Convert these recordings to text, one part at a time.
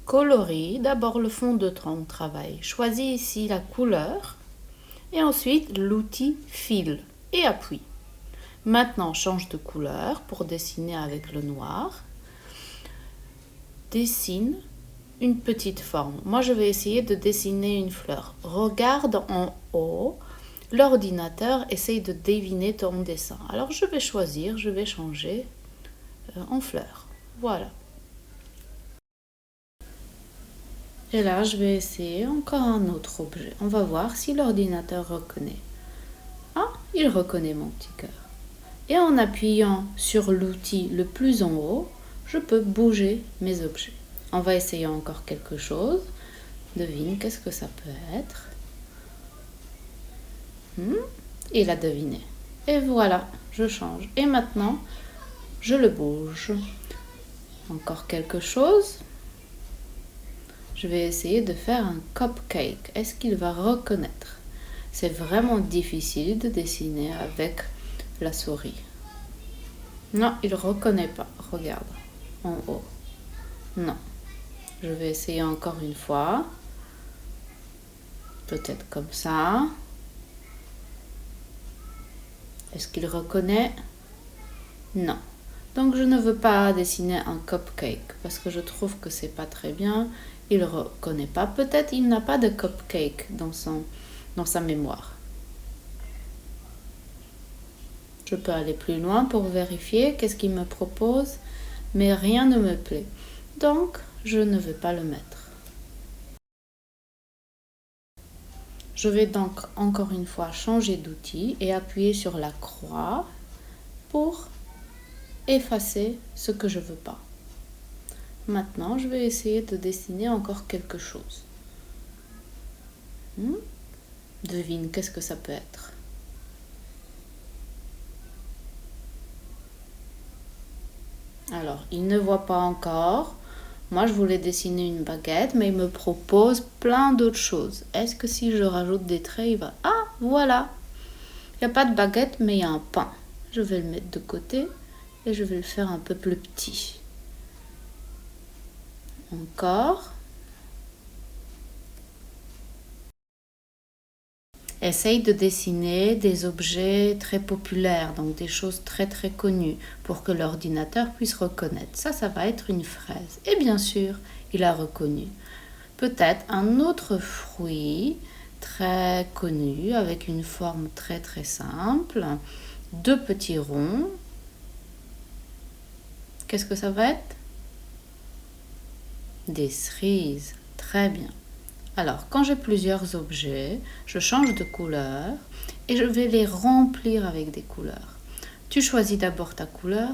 colorie d'abord le fond de ton travail. Choisis ici la couleur et ensuite l'outil fil et appuie. Maintenant, change de couleur pour dessiner avec le noir. Dessine une petite forme. Moi, je vais essayer de dessiner une fleur. Regarde en haut. L'ordinateur essaye de deviner ton dessin. Alors, je vais choisir, je vais changer en fleur. Voilà. Et là, je vais essayer encore un autre objet. On va voir si l'ordinateur reconnaît. Ah, il reconnaît mon petit cœur. Et en appuyant sur l'outil le plus en haut, je peux bouger mes objets. On va essayer encore quelque chose. Devine, qu'est-ce que ça peut être? Il a deviné. Et voilà, je change. Et maintenant, je le bouge. Encore quelque chose. Je vais essayer de faire un cupcake. Est-ce qu'il va reconnaître? C'est vraiment difficile de dessiner avec la souris. Non, il ne reconnaît pas. Regarde, en haut. Non. Je vais essayer encore une fois. Peut-être comme ça. Est-ce qu'il reconnaît? Non. Donc je ne veux pas dessiner un cupcake parce que je trouve que c'est pas très bien. Il ne reconnaît pas. Peut-être il n'a pas de cupcake dans sa mémoire. Je peux aller plus loin pour vérifier qu'est-ce qu'il me propose, mais rien ne me plaît. Donc, je ne vais pas le mettre. Je vais donc encore une fois changer d'outil et appuyer sur la croix pour effacer ce que je ne veux pas. Maintenant, je vais essayer de dessiner encore quelque chose. Devine, qu'est-ce que ça peut être? Alors, il ne voit pas encore. Moi, je voulais dessiner une baguette, mais il me propose plein d'autres choses. Est-ce que si je rajoute des traits, il va... Ah, voilà! Il n'y a pas de baguette, mais il y a un pain. Je vais le mettre de côté et je vais le faire un peu plus petit. Encore. Essaye de dessiner des objets très populaires, donc des choses très très connues, pour que l'ordinateur puisse reconnaître. Ça va être une fraise. Et bien sûr, il a reconnu. Peut-être un autre fruit très connu, avec une forme très très simple. 2 petits ronds. Qu'est-ce que ça va être? Des cerises. Très bien. Alors, quand j'ai plusieurs objets, je change de couleur et je vais les remplir avec des couleurs. Tu choisis d'abord ta couleur,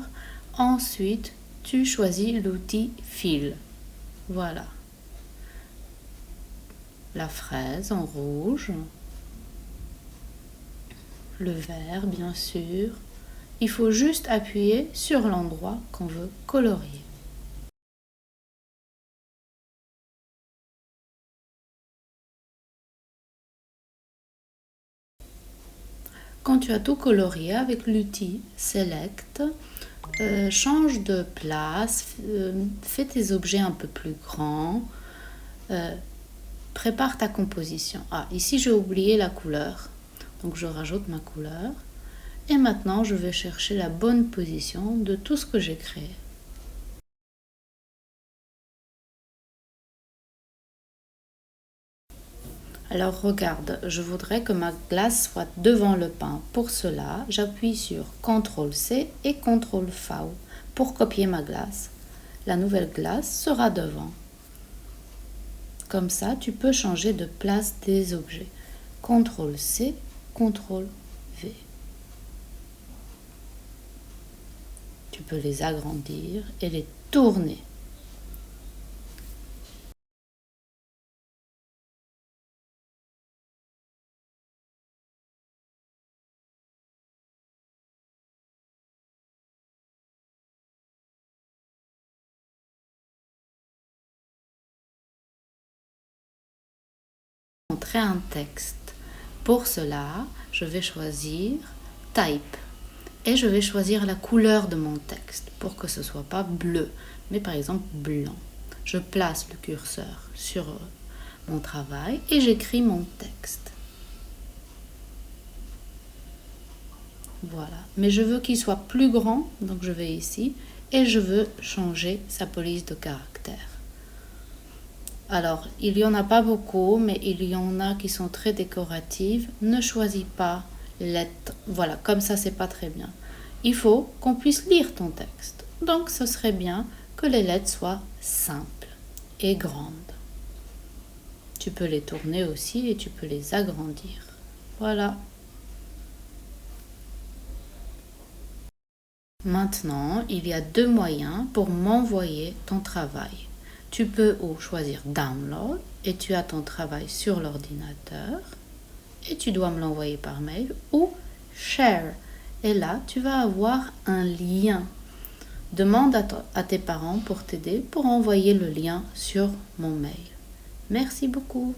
ensuite tu choisis l'outil fil. Voilà. La fraise en rouge, le vert bien sûr. Il faut juste appuyer sur l'endroit qu'on veut colorier. Quand tu as tout colorié avec l'outil Select, change de place, fais tes objets un peu plus grands, prépare ta composition. Ah, ici j'ai oublié la couleur, donc je rajoute ma couleur. Et maintenant, je vais chercher la bonne position de tout ce que j'ai créé. Alors regarde, je voudrais que ma glace soit devant le pain. Pour cela, j'appuie sur CTRL-C et CTRL-V pour copier ma glace. La nouvelle glace sera devant. Comme ça, tu peux changer de place des objets. CTRL-C, CTRL-V. Tu peux les agrandir et les tourner. Montrer un texte. Pour cela, je vais choisir Type et je vais choisir la couleur de mon texte pour que ce soit pas bleu, mais par exemple blanc. je place le curseur sur mon travail et j'écris mon texte. Voilà, mais je veux qu'il soit plus grand, donc je vais ici et je veux changer sa police de caractère. Alors, il n'y en a pas beaucoup, mais il y en a qui sont très décoratives. Ne choisis pas les lettres. Voilà, comme ça, c'est pas très bien. Il faut qu'on puisse lire ton texte. Donc, ce serait bien que les lettres soient simples et grandes. Tu peux les tourner aussi et tu peux les agrandir. Voilà. Maintenant, il y a 2 moyens pour m'envoyer ton travail. Tu peux ou choisir Download et tu as ton travail sur l'ordinateur et tu dois me l'envoyer par mail, ou Share. Et là, tu vas avoir un lien. Demande à tes parents pour t'aider pour envoyer le lien sur mon mail. Merci beaucoup.